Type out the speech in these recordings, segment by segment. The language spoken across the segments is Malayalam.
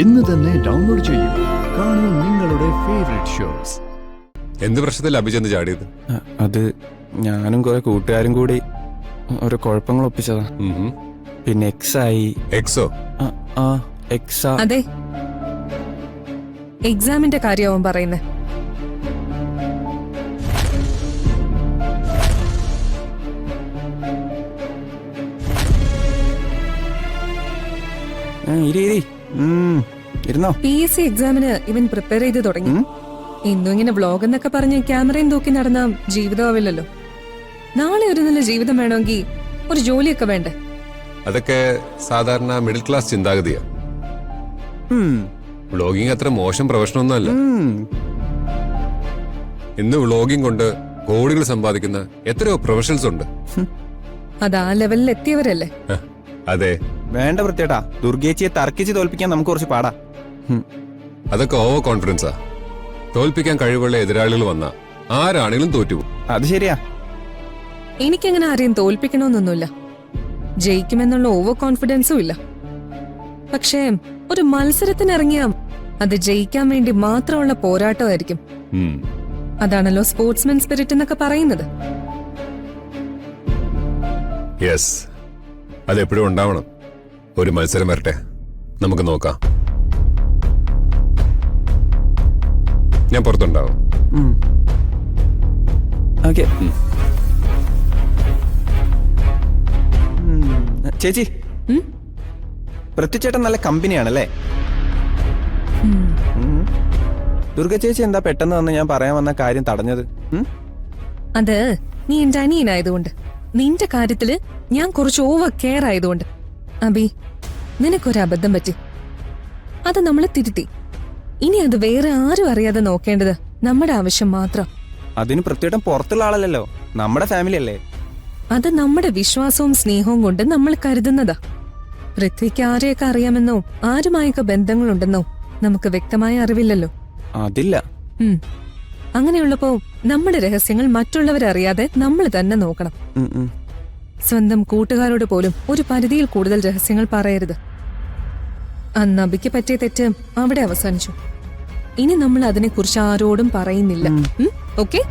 ഇന്ന് തന്നെ ഡൗൺലോഡ് ചെയ്യൂ. കാണൂ നിങ്ങളുടെ ഫേവറേറ്റ് ഷോസ്. എന്ത് പ്രശ്നത്തിൽ അഭിചന്ദ് ചാടിയത്? അത് ഞാനും കുറെ കൂട്ടുകാരും കൂടി ഓരോ കുഴപ്പങ്ങൾ ഒപ്പിച്ചതാ. പിന്നെ എക്സായി. എക്സോ? എക്സാ. അതെ, എക്സാമിന്റെ കാര്യമാവും പറയുന്നേ. ഇരുന്നോ? PSC എക്സാമിന് ഇവൻ പ്രിപ്പയർ ചെയ്ത് തുടങ്ങി. ഇന്നും ഇങ്ങനെ വ്ളോഗ് എന്നൊക്കെ പറഞ്ഞ് ക്യാമറയും തൂക്കി നടന്ന ജീവിതമാവില്ലല്ലോ. നാളെ ഒരു നല്ല ജീവിതം വേണമെങ്കിൽ ഒരു ജോലിയൊക്കെ വേണ്ടേ? അതൊക്കെ സാധാരണ മിഡിൽ ക്ലാസ് ചിന്താഗതിയാ. വ്ളോഗിങ് അത്ര മോശം പ്രൊഫഷനൊന്നും അല്ല. ഇന്ന് വ്ളോഗിങ് കൊണ്ട് കോടികൾ സമ്പാദിക്കുന്ന എത്രയോ പ്രൊഫഷണൽസ് ഉണ്ട്. അത് ആ ലെവലിൽ എത്തിയവരല്ലേ? അതെ. വേണ്ട വൃത്തിയേട്ടാ, ദുർഗേച്ചിയെ തർക്കിച്ച് തോൽപ്പിക്കാൻ നമുക്ക് കുറച്ച് പാടാ. അതൊക്കെ ഓവർ കോൺഫിഡൻസാ. തോൽപ്പിക്കാൻ കഴിവുള്ള എതിരാളികൾ വന്ന ആരാണെങ്കിലും തോറ്റുപോകും. അത് ശരിയാ. എനിക്കങ്ങനെ ആരെയും തോൽപ്പിക്കണമെന്നൊന്നുമില്ല. ജയിക്കുമെന്നുള്ള ഓവർ കോൺഫിഡൻസും ഇല്ല. പക്ഷേ ഒരു മത്സരത്തിനിറങ്ങിയ അത് ജയിക്കാൻ വേണ്ടി മാത്രമുള്ള പോരാട്ടമായിരിക്കും. അതാണല്ലോ സ്പോർട്സ്മാൻ സ്പിരിറ്റ് എന്നൊക്കെ പറയുന്നത്. യെസ്, അതെപ്പോഴും ഉണ്ടാവണം. ഒരു മത്സരം വരട്ടെ, നമുക്ക് നോക്കാം. ഞാൻ പുറത്തുണ്ടാവും. ഓക്കെ ചേച്ചി, പൃഥ്വിച്ചേട്ടൻ നല്ല കമ്പനിയാണല്ലേ? ദുർഗ ചേച്ചി എന്താ പെട്ടെന്ന് വന്ന് ഞാൻ പറയാൻ വന്ന കാര്യം തടഞ്ഞത്? അത് നീ എന്റെ അനിയനായതുകൊണ്ട്, നിന്റെ കാര്യത്തില് ഞാൻ കുറച്ച് ഓവർ കെയർ ആയതുകൊണ്ട്. അബി, നിനക്കൊരു അബദ്ധം പറ്റി. അത് നമ്മളെ തിരുത്തി. ഇനി അത് വേറെ ആരും അറിയാതെ നോക്കേണ്ടത് നമ്മുടെ ആവശ്യം മാത്രം. അതിന് പൃഥ്വിയേട്ടൻ പുറത്തുള്ള ആളല്ലല്ലോ, നമ്മുടെ ഫാമിലി അല്ലേ? അത് നമ്മുടെ വിശ്വാസവും സ്നേഹവും കൊണ്ട് നമ്മൾ കരുതുന്നതാ. പൃഥ്വിക്ക് ആരെയൊക്കെ അറിയാമെന്നോ ആരുമായൊക്കെ ബന്ധങ്ങളുണ്ടെന്നോ നമുക്ക് വ്യക്തമായ അറിവില്ലല്ലോ. അതില്ല. അങ്ങനെയുള്ളപ്പോ നമ്മുടെ രഹസ്യങ്ങൾ മറ്റുള്ളവരറിയാതെ നമ്മൾ തന്നെ നോക്കണം. സ്വന്തം കൂട്ടുകാരോട് പോലും ഒരു പരിധിയിൽ കൂടുതൽ രഹസ്യങ്ങൾ പറയരുത്. അന്ന് അബിക്ക് പറ്റിയ തെറ്റ് അവിടെ അവസാനിച്ചു. ഇനി നമ്മൾ അതിനെക്കുറിച്ച് ആരോടും പറയുന്നില്ല. ഓക്കെ?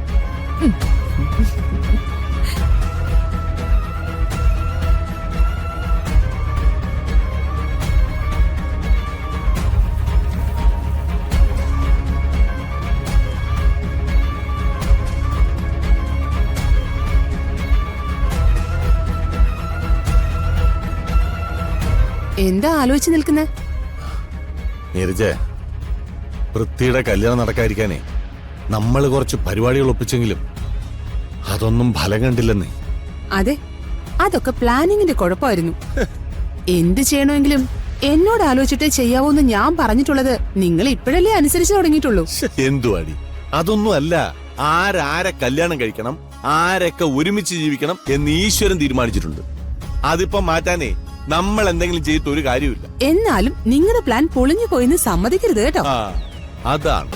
എന്താ ആലോചിച്ച് നിൽക്കുന്നേ? നീരജേ, പൃഥ്വിയുടെ കല്യാണം നടക്കാതിരിക്കാനേ നമ്മൾ കുറച്ച് പരിപാടികൾ ഒപ്പിച്ചെങ്കിലും അതൊന്നും ഫലം കണ്ടില്ലെന്നേ. അതെ, അതൊക്കെ പ്ലാനിങ്ങിന്റെ കുഴപ്പമായിരുന്നു. എന്ത് ചെയ്യണമെങ്കിലും എന്നോട് ആലോചിച്ചിട്ടേ ചെയ്യാവൂന്ന് ഞാൻ പറഞ്ഞിട്ടുള്ളത് നിങ്ങൾ ഇപ്പോഴല്ലേ അനുസരിച്ച് തുടങ്ങിയിട്ടുള്ളൂ. എന്തുവാടി, അതൊന്നും അല്ല. ആരാരെ കല്യാണം കഴിക്കണം, ആരൊക്കെ ഒരുമിച്ച് ജീവിക്കണം എന്ന് ഈശ്വരൻ തീരുമാനിച്ചിട്ടുണ്ട്. അതിപ്പോ മാറ്റാനേ നമ്മൾ എന്തെങ്കിലും ചെയ്തിട്ട് ഒരു കാര്യമില്ല. എന്നാലും നിങ്ങളുടെ പ്ലാൻ പൊളിഞ്ഞു പോയെന്ന് സമ്മതിക്കരുത് കേട്ടോ. അതാണ്.